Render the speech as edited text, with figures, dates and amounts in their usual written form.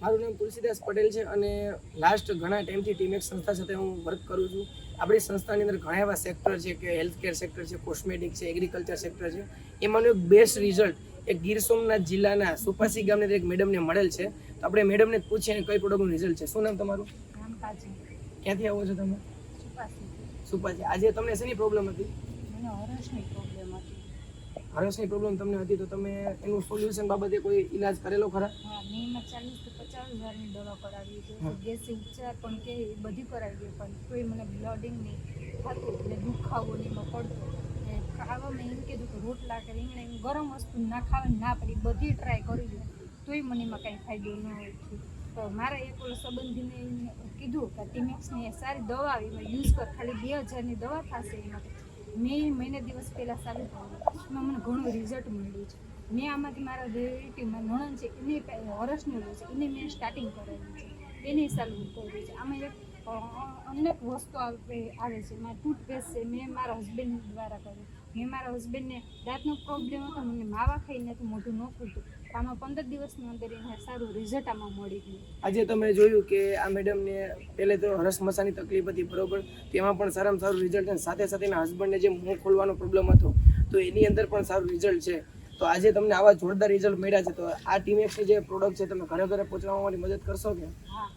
મારું નામ તુલસીદાસ પટેલ છે અને લાસ્ટ ઘણા ટાઈમથી ટીમેક્સ સંસ્થા સાથે હું વર્ક કરું છું. આપણી સંસ્થાની અંદર ઘણા એવા સેક્ટર છે કે હેલ્થ કેર સેક્ટર છે, કોસ્મેટિક છે, એગ્રીકલ્ચર સેક્ટર છે. એમાંનું એક બેસ્ટ રિઝલ્ટ એક ગીર સોમનાથ જિલ્લાના સુપાસી ગામની એક મેડમને મળેલ છે. તો આપણે મેડમને પૂછીએ કઈ પ્રોડક્ટનું રિઝલ્ટ છે. શું નામ તમારું? ક્યાંથી આવો છો તમે? સુપાસી. આજે તમને શેની પ્રોબ્લેમ હતી? હરસની પ્રોબ્લેમ તમને હતી, તો તમે એનું સોલ્યુશન બાબતે કોઈ ઈલાજ કરેલો ખરા? હા, મેં 40 થી 50 હજારની દવા કરાવી છે. ગેસી ઉપચાર પણ કે એ બધી કરાવી છે, પણ તોય મને બ્લડિંગ નહીં થતું એટલે દુખાવો નહીં પડતો. ને ખાવામાં એમ કીધું કે રોટલા કે રીંગણા એમ ગરમ વસ્તુ ના ખાવાની ના પડી, બધી ટ્રાય કરી છે, તોય મને એમાં કાંઈ ફાયદો ન થયો. તો મારા એક ઓલો સંબંધીને કીધું કે ટીમેક્સની સારી દવા આવી, એમાં યુઝ કર, ખાલી 2000ની દવા થશે. એમાં મેં મહિને દિવસ પહેલાં ચાલુ કર્યું, એમાં મને ઘણું રિઝલ્ટ મળ્યું છે. મેં આમાંથી મારા રિલેટિવમાં નણંદ છે એને હરસનું લે છે, એને મેં સ્ટાર્ટિંગ કરાવ્યું છે, એને ચાલુ કર્યું છે. આમાં એક અનેક વસ્તુ આવે છે. મારા ટૂથપેસ્ટ છે, મેં મારા હસબન્ડ દ્વારા કર્યું. મેં મારા હસબન્ડને દાંતનો પ્રોબ્લેમ હતો, મને માવા ખાઈને તો મોઢું ન ખુલતું. આમાં 15 દિવસની અંદર એને સારું રિઝલ્ટ આમાં મળી ગયું. આજે તમે જોયું કે આ મેડમને પહેલે તો હરસ મસાની તકલીફ હતી, બરોબર, તેમાં પણ સારામાં સારું રિઝલ્ટ છે. સાથે સાથે એના હસબન્ડને જે મોં ખોલવાનો પ્રોબ્લેમ હતો, તો એની અંદર પણ સારું રિઝલ્ટ છે. તો આજે તમને આવા જોરદાર રિઝલ્ટ મળ્યા છે. તો આ ટીમેક્સની જે પ્રોડક્ટ છે તમે ઘરે ઘરે પહોંચાડવા માટે મદદ કરશો કે? હા.